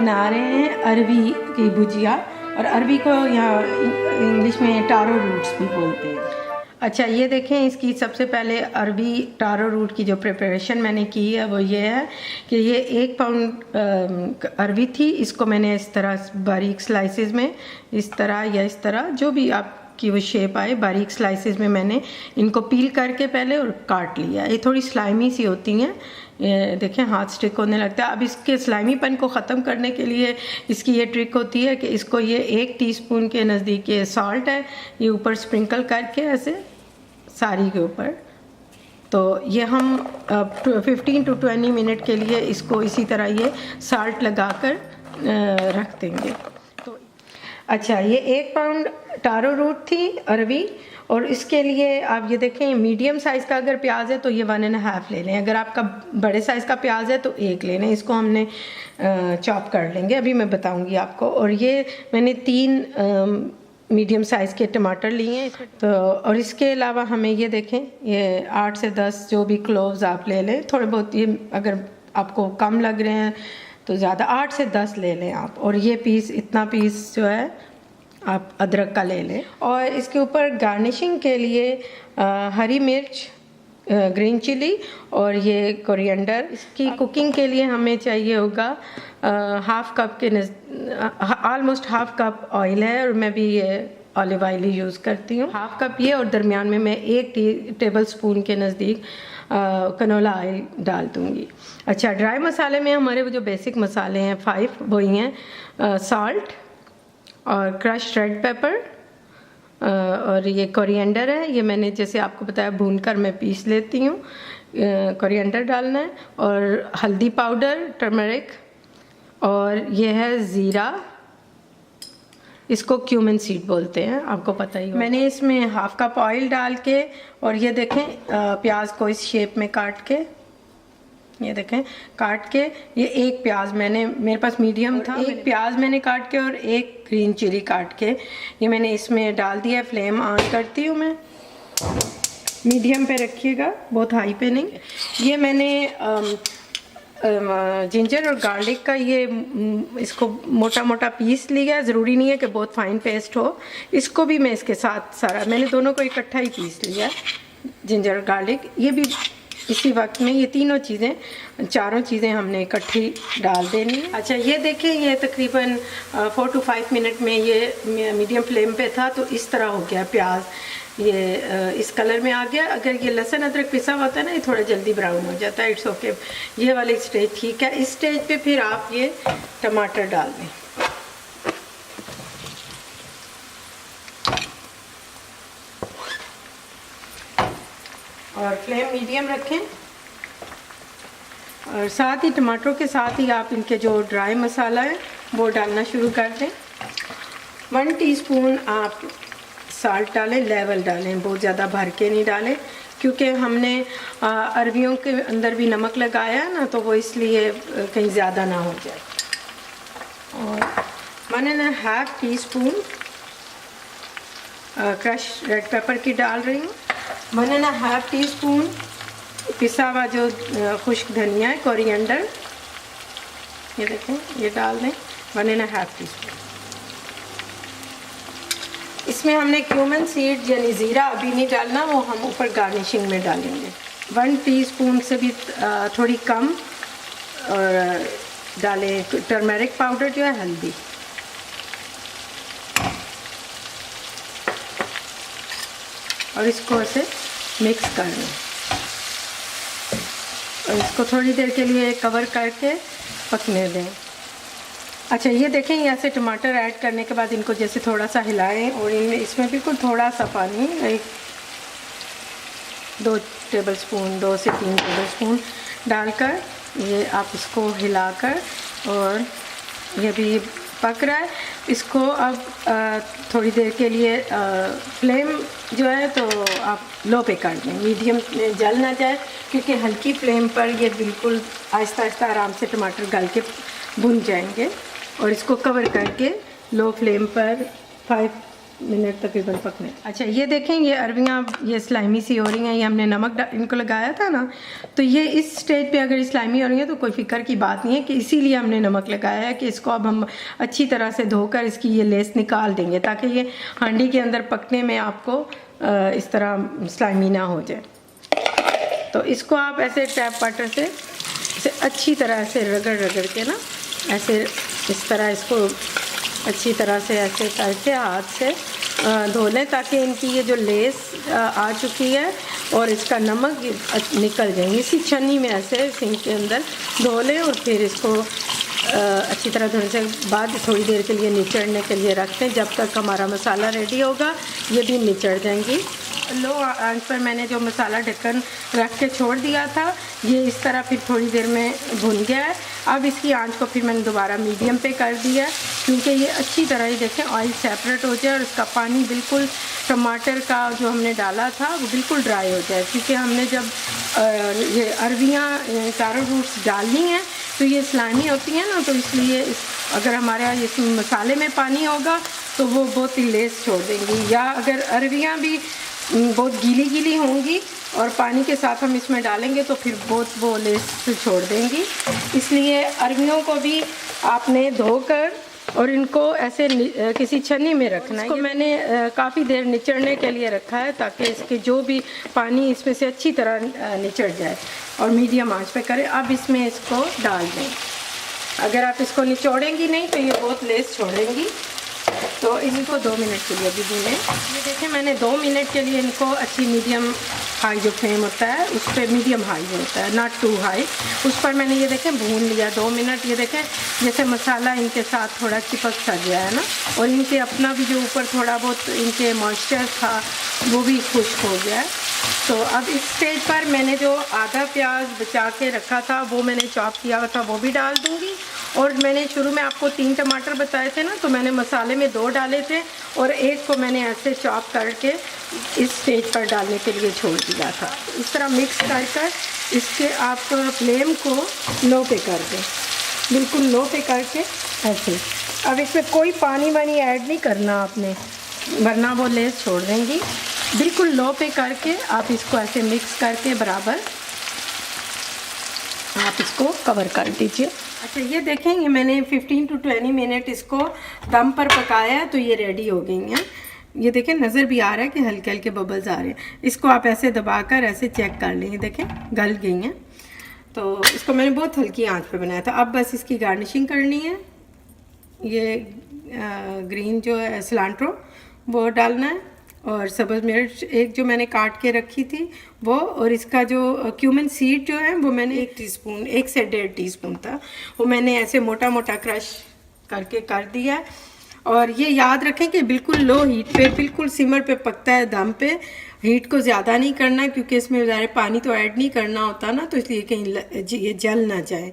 बना रहे हैं अरवी की भुजिया, और अरवी को यहाँ इंग्लिश में टारो रूट्स भी बोलते हैं। अच्छा, ये देखें, इसकी सबसे पहले अरवी टारो रूट की जो प्रिपरेशन मैंने की है वो ये है कि ये 1 पाउंड अरवी थी। इसको मैंने इस तरह बारीक स्लाइसेस में, इस तरह या इस तरह जो भी आपकी वो शेप आए, बारीक स्लाइसेस में मैंने इनको पील करके पहले और काट लिया। ये थोड़ी स्लाइमी सी होती हैं, ये देखें हाथ स्टिक होने लगता है। अब इसके स्लाइमीपन को ख़त्म करने के लिए इसकी ये ट्रिक होती है कि इसको ये 1 टीस्पून के नज़दीक ये सॉल्ट है, ये ऊपर स्प्रिंकल करके ऐसे सारी के ऊपर, तो ये हम 15 to 20 मिनट के लिए इसको इसी तरह ये साल्ट लगाकर रख देंगे। तो अच्छा, ये 1 पाउंड टारो रूट थी अरवी, और इसके लिए आप ये देखें मीडियम साइज़ का अगर प्याज है तो ये 1.5 ले लें। अगर आपका बड़े साइज़ का प्याज है तो 1 ले लें। इसको हमने चॉप कर लेंगे, अभी मैं बताऊंगी आपको। और ये मैंने 3 मीडियम साइज़ के टमाटर लिए हैं तो, और इसके अलावा हमें ये देखें, ये 8 से 10 जो भी क्लोव्स आप ले लें, थोड़े बहुत, ये अगर आपको कम लग रहे हैं तो ज़्यादा 8 से 10 ले लें आप। और ये पीस, इतना पीस जो है आप अदरक का ले लें। और इसके ऊपर गार्निशिंग के लिए हरी मिर्च, ग्रीन चिली और ये कोरिएंडर। इसकी कुकिंग के लिए हमें चाहिए होगा हाफ कप के ऑलमोस्ट हाफ कप ऑयल है, और मैं भी ये ऑलिव ऑयल ही यूज़ करती हूँ। हाफ कप ये, और दरमियान में मैं 1 टेबल स्पून के नज़दीक कनोला ऑयल डाल दूँगी। अच्छा, ड्राई मसाले में हमारे वो जो बेसिक मसाले हैं 5, वो ही हैं सॉल्ट और क्रश्ड रेड पेपर, और ये कोरिएंडर है, ये मैंने जैसे आपको बताया भूनकर मैं पीस लेती हूँ। कोरिएंडर डालना है, और हल्दी पाउडर, टर्मरिक, और ये है ज़ीरा, इसको क्यूमिन सीड बोलते हैं, आपको पता ही। मैंने इसमें हाफ कप ऑयल डाल के, और ये देखें प्याज को इस शेप में काट के, ये देखें काट के, ये 1 प्याज मैंने, मेरे पास मीडियम था, 1 प्याज मैंने काट के और 1 ग्रीन चिली काट के ये मैंने इसमें डाल दिया। फ्लेम ऑन करती हूँ मैं, मीडियम पे रखिएगा, बहुत हाई पे नहीं। ये मैंने जिंजर और गार्लिक का ये इसको मोटा मोटा पीस लिया। ज़रूरी नहीं है कि बहुत फाइन पेस्ट हो, इसको भी मैं इसके साथ सारा, मैंने दोनों को इकट्ठा ही पीस लिया, जिंजर और गार्लिक, ये भी इसी वक्त में। ये तीनों चीज़ें, 4 चीज़ें हमने इकट्ठी डाल देनी। अच्छा, ये देखें, ये तकरीबन 4 to 5 मिनट में ये मीडियम फ्लेम पे था, तो इस तरह हो गया प्याज, ये इस कलर में आ गया। अगर ये लहसुन अदरक पिसा होता है ना, ये थोड़ा जल्दी ब्राउन हो जाता है, इट्स ओके। ये वाली स्टेज ठीक है। इस स्टेज पे फिर आप ये टमाटर डाल दें, और फ्लेम मीडियम रखें, और साथ ही टमाटरों के साथ ही आप इनके जो ड्राई मसाला है वो डालना शुरू कर दें। 1 टीस्पून आप साल्ट डालें, लेवल डालें, बहुत ज़्यादा भर के नहीं डालें, क्योंकि हमने अरबियों के अंदर भी नमक लगाया है ना, तो वो इसलिए कहीं ज़्यादा ना हो जाए। और 1.5 टीस्पून क्रश रेड पेपर की डाल रही हूँ। 1.5 टीस्पून पिसा हुआ जो खुश्क धनिया है, कोरिएंडर, ये देखें, ये डाल दें 1.5 टीस्पून। इसमें हमने क्यूमिन सीड यानी ज़ीरा अभी नहीं डालना, वो हम ऊपर गार्निशिंग में डालेंगे। 1 टीस्पून से भी थोड़ी कम और डालें टर्मरिक पाउडर जो है, हल्दी, और इसको ऐसे मिक्स कर लें, और इसको थोड़ी देर के लिए कवर करके पकने दें। अच्छा, ये देखें, ये ऐसे टमाटर ऐड करने के बाद इनको जैसे थोड़ा सा हिलाएं, और इनमें इसमें बिल्कुल थोड़ा सा पानी, 2 टेबलस्पून, 2 से 3 टेबलस्पून डालकर ये आप इसको हिलाकर, और ये भी पक रहा है। इसको अब थोड़ी देर के लिए फ्लेम जो है तो आप लो पे कर दें, मीडियम में जल ना जाए, क्योंकि हल्की फ्लेम पर ये बिल्कुल आहिस्ता आहिस्ता आराम से टमाटर गल के भुन जाएंगे। और इसको कवर करके लो फ्लेम पर मिनट तकरीबन पकने। अच्छा ये देखें, ये अरबियाँ ये स्लाइमी सी हो रही हैं, ये हमने नमक इनको लगाया था ना, तो ये इस स्टेज पे अगर स्लाइमी हो रही है तो कोई फिक्र की बात नहीं है कि इसीलिए हमने नमक लगाया है कि इसको अब हम अच्छी तरह से धोकर इसकी ये लेस निकाल देंगे ताकि ये हांडी के अंदर पकने में आपको इस तरह स्लाइमी ना हो जाए। तो इसको आप ऐसे टैप वाटर से अच्छी तरह से रगड़ के ना ऐसे इस तरह इसको अच्छी तरह से ऐसे करके हाथ से धो लें ताकि इनकी ये जो लेस आ चुकी है और इसका नमक निकल जाएंगे। इसी छन्नी में ऐसे सिंक के अंदर धो लें और फिर इसको अच्छी तरह धोने से बाद थोड़ी देर के लिए निचड़ने के लिए रख दें। जब तक हमारा मसाला रेडी होगा ये भी निचड़ जाएंगी। लो आंच पर मैंने जो मसाला ढक्कन रख के छोड़ दिया था ये इस तरह फिर थोड़ी देर में भुन गया है। अब इसकी आंच को फिर मैंने दोबारा मीडियम पे कर दिया है क्योंकि ये अच्छी तरह ही देखें ऑयल सेपरेट हो जाए और इसका पानी बिल्कुल टमाटर का जो हमने डाला था वो बिल्कुल ड्राई हो जाए। क्योंकि हमने जब ये अरबियाँ टारो रूट्स डालनी हैं तो ये स्लाइमी होती हैं ना, तो इसलिए अगर हमारे यहाँ इस मसाले में पानी होगा तो वो बहुत ही लेस छोड़ देंगी, या अगर अरबियाँ भी बहुत गीली होंगी और पानी के साथ हम इसमें डालेंगे तो फिर बहुत वो लेस छोड़ देंगी। इसलिए अरबियों को भी आपने धोकर और इनको ऐसे किसी छन्नी में रखना है। इसको मैंने काफ़ी देर निचड़ने के लिए रखा है ताकि इसके जो भी पानी इसमें से अच्छी तरह निचड़ जाए और मीडियम आंच पे करें। अब इसमें इसको डाल दें। अगर आप इसको निचोड़ेंगी नहीं तो ये बहुत लेस छोड़ेंगी, तो इनको 2 मिनट के लिए भी भूनें। ये देखें मैंने 2 मिनट के लिए इनको अच्छी मीडियम हाई जो फ्लेम होता है उस पर मीडियम हाई होता है, नॉट टू हाई, उस पर मैंने ये देखें भून लिया 2 मिनट। ये देखें जैसे मसाला इनके साथ थोड़ा चिपक सा गया है ना, और इनके अपना भी जो ऊपर थोड़ा बहुत इनके मॉइस्चर था वो भी खुश्क हो गया है। तो अब इस स्टेज पर मैंने जो आधा प्याज बचा के रखा था वो मैंने चॉप किया हुआ था वो भी डाल दूँगी। और मैंने शुरू में आपको 3 टमाटर बताए थे ना, तो मैंने मसाले में 2 डाले थे और एक को मैंने ऐसे चॉप करके इस स्टेज पर डालने के लिए छोड़ दिया था। इस तरह मिक्स कर इसके आप फ्लेम को लो पे कर दें, बिल्कुल लो पे करके ऐसे। अब इसमें कोई पानी वानी ऐड नहीं करना आपने, वरना वो लेस छोड़ देंगी। बिल्कुल लो पे करके आप इसको ऐसे मिक्स करके बराबर आप इसको कवर कर दीजिए। अच्छा ये देखें, ये मैंने 15 to 20 मिनट इसको दम पर पकाया है तो ये रेडी हो गई हैं। ये देखें नज़र भी आ रहा है कि हल्के हल्के बबल्स आ रहे हैं। इसको आप ऐसे दबाकर ऐसे चेक कर लें, देखें गल गई हैं। तो इसको मैंने बहुत हल्की आंच पे बनाया था। अब बस इसकी गार्निशिंग करनी है। ये ग्रीन जो है सिलांट्रो वो डालना है और सब्ज़ मिर्च एक जो मैंने काट के रखी थी वो, और इसका जो क्यूमिन सीड जो है वो मैंने 1 टीस्पून 1 से 1.5 टीस्पून था वो मैंने ऐसे मोटा मोटा क्रश करके कर दिया है। और ये याद रखें कि बिल्कुल लो हीट पे, बिल्कुल सिमर पे पकता है दम पे, हीट को ज़्यादा नहीं करना क्योंकि इसमें ज़्यादा पानी तो ऐड नहीं करना होता ना, तो इसलिए कहीं ये जल ना जाए।